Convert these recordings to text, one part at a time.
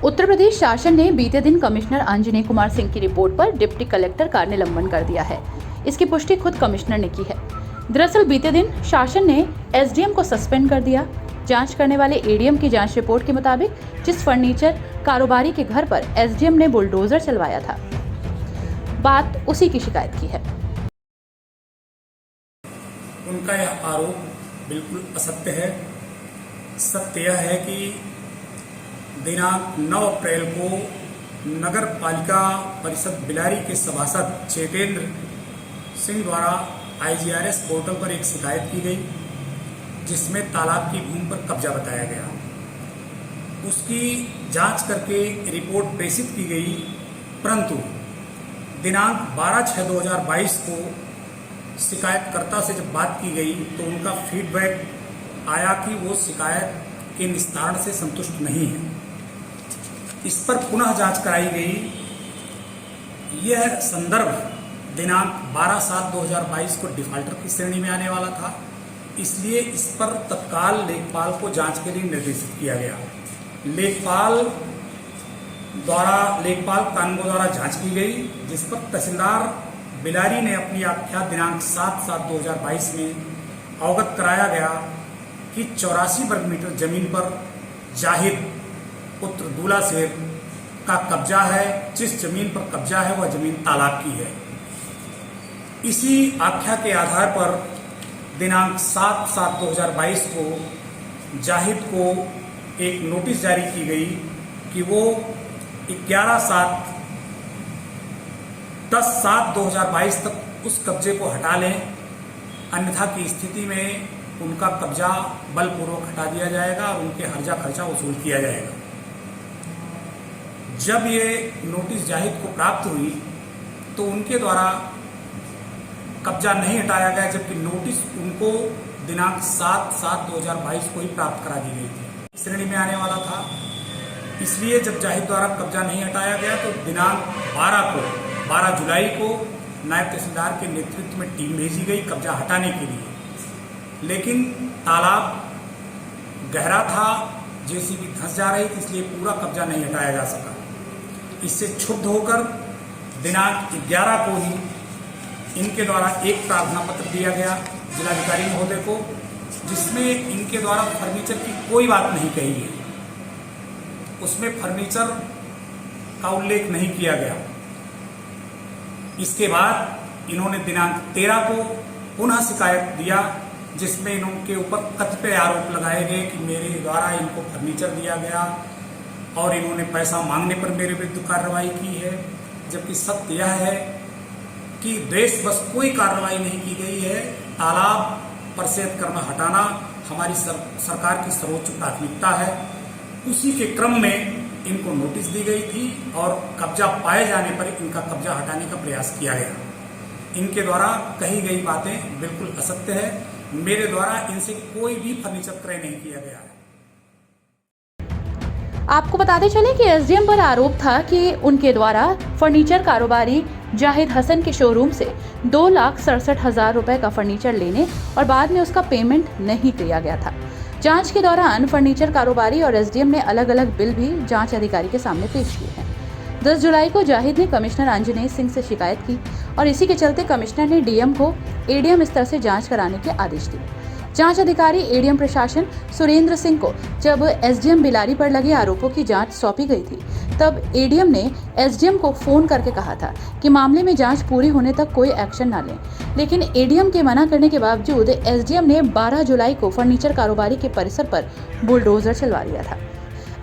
उत्तर प्रदेश शासन ने बीते दिन कमिश्नर अंजनी कुमार सिंह की रिपोर्ट पर डिप्टी कलेक्टर का निलंबन कर दिया है। इसकी पुष्टि खुद कमिश्नर ने की है। दरअसल बीते दिन शासन ने एसडीएम को सस्पेंड कर दिया। जांच करने वाले एडीएम की जांच रिपोर्ट के मुताबिक जिस फर्नीचर कारोबारी के घर पर एसडीएम ने बुलडोजर चलवाया था, बात उसी की शिकायत की है। उनका यह आरोप बिल्कुल असत्य है। सत्य यह है कि दिनांक 9 अप्रैल को नगर पालिका परिषद बिलारी के सभासद चेतेंद्र सिंह द्वारा आईजीआरएस पोर्टल पर एक शिकायत की गई, जिसमें तालाब की भूमि पर कब्जा बताया गया। उसकी जांच करके रिपोर्ट प्रेषित की गई, परंतु दिनांक 12/6/2022 को शिकायतकर्ता से जब बात की गई तो उनका फीडबैक आया कि वो शिकायत के निस्तारण से संतुष्ट नहीं है। इस पर पुनः जांच कराई गई। यह संदर्भ दिनांक 12/7/2022 को डिफाल्टर की श्रेणी में आने वाला था, इसलिए इस पर तत्काल लेखपाल को जांच के लिए निर्देशित किया गया। लेखपाल कानूनगो द्वारा जांच की गई, जिस पर तहसीलदार बिलारी ने अपनी आख्या दिनांक 7/7/2022 में अवगत कराया गया कि 84 वर्ग मीटर जमीन पर जाहिद पुत्र दूल्हा शेर का कब्जा है। जिस जमीन पर कब्जा है वह जमीन तालाब की है। इसी आख्या के आधार पर दिनांक 7/7/2022 को जाहिद को एक नोटिस जारी की गई कि वो 10/7/2022 तक उस कब्जे को हटा लें, अन्यथा की स्थिति में उनका कब्जा बलपूर्वक हटा दिया जाएगा और उनके हर्जा खर्चा वसूल किया जाएगा। जब ये नोटिस जाहिद को प्राप्त हुई तो उनके द्वारा कब्जा नहीं हटाया गया, जबकि नोटिस उनको दिनांक 7/7/2022 को ही प्राप्त करा दी गई थी। श्रेणी में आने वाला था, इसलिए जब जाहिद द्वारा कब्जा नहीं हटाया गया तो दिनांक 12 जुलाई को नायब तहसीलदार के नेतृत्व में टीम भेजी गई कब्जा हटाने के लिए, लेकिन तालाब गहरा था, जेसीबी धंस जा रही थी, इसलिए पूरा कब्जा नहीं हटाया जा सका। इससे क्षुब्ध होकर दिनांक 11 को ही इनके द्वारा एक प्रार्थना पत्र दिया गया जिलाधिकारी महोदय को, जिसमें इनके द्वारा फर्नीचर की कोई बात नहीं कही गई। उसमें फर्नीचर का उल्लेख नहीं किया गया। इसके बाद इन्होंने दिनांक 13 को पुनः शिकायत दिया, जिसमें इनके ऊपर कतिपय आरोप लगाए गए कि मेरे द्वारा इनको फर्नीचर दिया गया और इन्होंने पैसा मांगने पर मेरे विरुद्ध कार्रवाई की है, जबकि सत्य यह है कि देशवश कोई कार्रवाई नहीं की गई है। तालाब पर से अतिक्रमण हटाना हमारी सरकार की सर्वोच्च प्राथमिकता है। उसी के क्रम में इनको नोटिस दी गई थी और कब्जा पाए जाने पर इनका कब्जा हटाने का प्रयास किया गया। इनके द्वारा कही गई बातें बिल्कुल असत्य है। मेरे द्वारा इनसे कोई भी फर्नीचर क्रय नहीं किया गया है। आपको बताते चले कि एसडीएम पर आरोप था कि उनके द्वारा फर्नीचर कारोबारी जाहिद हसन के शोरूम से 2,67,000 रुपए का फर्नीचर लेने और बाद में उसका पेमेंट नहीं किया गया था। जांच के दौरान फर्नीचर कारोबारी और एसडीएम ने अलग अलग बिल भी जांच अधिकारी के सामने पेश किए हैं। 10 जुलाई को जाहिद ने कमिश्नर अंजनी सिंह से शिकायत की और इसी के चलते कमिश्नर ने डीएम को एडीएम स्तर से जांच कराने के आदेश दिए। जांच अधिकारी एडीएम प्रशासन सुरेंद्र सिंह को जब एसडीएम बिलारी पर लगे आरोपों की जांच सौंपी गई थी, तब एडीएम ने एसडीएम को फोन करके कहा था कि मामले में जांच पूरी होने तक कोई एक्शन न लें, लेकिन एडीएम के मना करने के बावजूद एसडीएम ने 12 जुलाई को फर्नीचर कारोबारी के परिसर पर बुलडोजर चलवा दिया था।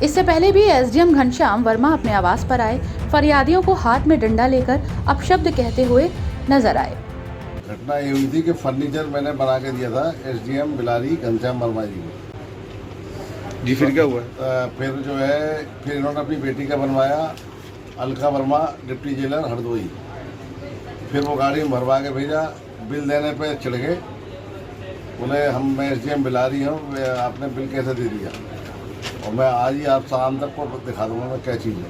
इससे पहले भी एसडीएम घनश्याम वर्मा अपने आवास पर आए, फरियादियों को हाथ में डंडा लेकर अपशब्द कहते हुए नजर आए। घटना ये हुई थी कि फर्नीचर मैंने बना के दिया था एसडीएम बिलारी घनश्याम वर्मा जी को। जी फिर क्या हुआ? फिर जो है फिर इन्होंने अपनी बेटी का बनवाया, अलका वर्मा डिप्टी जेलर हरदोई। फिर वो गाड़ी में भरवा के भेजा। बिल देने पे चिढ़ गए, बोले मैं एसडीएम बिलारी हूँ, आपने बिल कैसे दे दिया, और मैं आज ही आप शाम तक को दिखा दूँगा मैं क्या चीज़ है।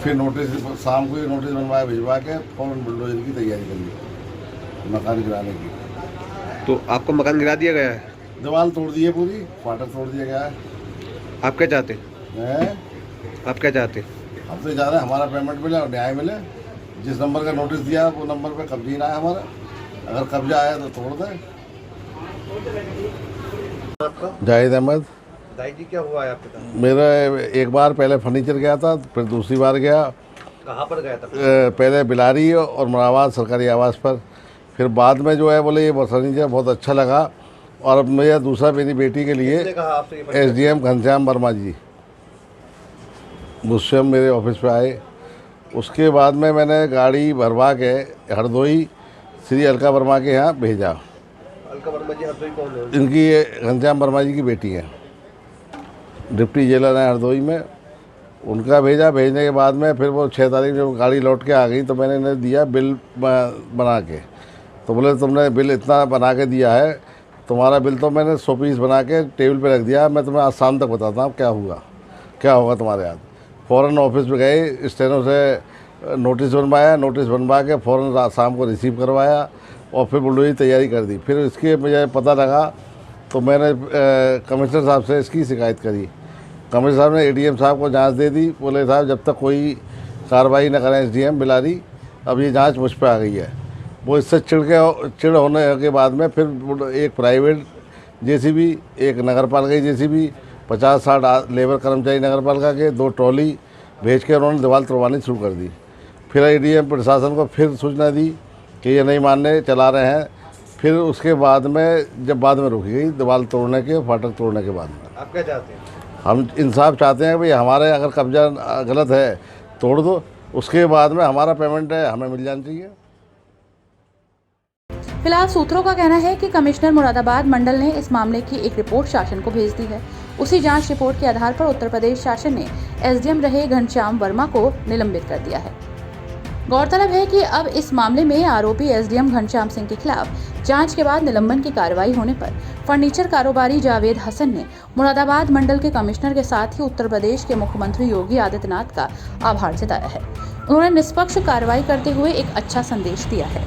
फिर नोटिस शाम को ही नोटिस बनवाया, भिजवा के फौरन बुलडोजर की तैयारी कर ली मकान गिराने की। तो आपको मकान गिरा दिया गया है? दीवार तोड़ दी है, पूरी फाटक तोड़ दिया गया है। आप क्या चाहते हैं? आप क्या चाहते हैं? हम तो चाह रहे हैं हमारा पेमेंट मिले और न्याय मिले। जिस नंबर का नोटिस दिया वो नंबर पे कब्जा ही ना है हमारा। अगर कब्जा आया तो तोड़ दें। आपका जाहिद अहमद। दाई जी क्या हुआ है आपके साथ? मेरा एक बार पहले फर्नीचर गया था, फिर दूसरी बार गया। कहाँ पर गया था? पहले बिलारी और मुराबाद सरकारी आवास पर, फिर बाद में जो है बोले ये फर्नीचर बहुत अच्छा लगा। और अब मेरा दूसरा मेरी बेटी के लिए किसने कहा आपसे ये फर्नीचर? एसडीएम घनश्याम वर्मा जी मुझसे मेरे ऑफिस पे आए। उसके बाद में मैंने गाड़ी भरवा के हरदोई श्री अलका वर्मा के यहाँ भेजा। अलका वर्मा जी हरदोई कौन है? इनकी ये घनश्याम वर्मा जी की बेटी है, डिप्टी जेलर हैं हरदोई में। उनका भेजा। भेजने के बाद में फिर वो 6 तारीख जब गाड़ी लौट के आ गई तो मैंने इन्हें दिया बिल बना के। तो बोले तुमने बिल इतना बना के दिया है, तुम्हारा बिल तो मैंने 100 पीस बना के टेबल पे रख दिया। मैं तुम्हें आज शाम तक बताता हूँ क्या होगा तुम्हारे हाथ। फ़ौरन ऑफिस पे गए, स्टेनो से नोटिस बनवाया। नोटिस बनवा के फ़ौरन शाम को रिसीव करवाया और फिर बुलडोजर तैयारी कर दी। फिर इसके मुझे पता लगा तो मैंने कमिश्नर साहब से इसकी शिकायत करी। कमिश्नर साहब ने एडीएम साहब को जांच दे दी। बोले साहब जब तक कोई कार्रवाई न करें एसडीएम बिलारी, अब ये जांच मुझ पर आ गई है। वो इससे चिड़ होने के बाद में फिर एक प्राइवेट जेसीबी, एक नगर पालिका जेसीबी, 50-60 लेबर कर्मचारी नगर पालिका के, 2 ट्रॉली भेज के उन्होंने दीवार तोड़वानी शुरू कर दी। फिर एडीएम प्रशासन को फिर सूचना दी कि ये नहीं मानने चला रहे हैं। फिर उसके बाद में जब बाद में रुकी गई दीवार तोड़ने के, फाटक तोड़ने के बाद में। आप क्या चाहते हैं? हम इंसाफ चाहते हैं कि भाई हमारे अगर कब्जा गलत है तोड़ दो, उसके बाद में हमारा पेमेंट है हमें मिल जाना चाहिए। फिलहाल सूत्रों का कहना है कि कमिश्नर मुरादाबाद मंडल ने इस मामले की एक रिपोर्ट शासन को भेज दी है। उसी जांच रिपोर्ट के आधार पर उत्तर प्रदेश शासन ने एसडीएम रहे घनश्याम वर्मा को निलंबित कर दिया है। गौरतलब है कि अब इस मामले में आरोपी एसडीएम घनश्याम सिंह के खिलाफ जांच के बाद निलंबन की कार्रवाई होने पर फर्नीचर कारोबारी जावेद हसन ने मुरादाबाद मंडल के कमिश्नर के साथ ही उत्तर प्रदेश के मुख्यमंत्री योगी आदित्यनाथ का आभार जताया है। उन्होंने निष्पक्ष कार्रवाई करते हुए एक अच्छा संदेश दिया है।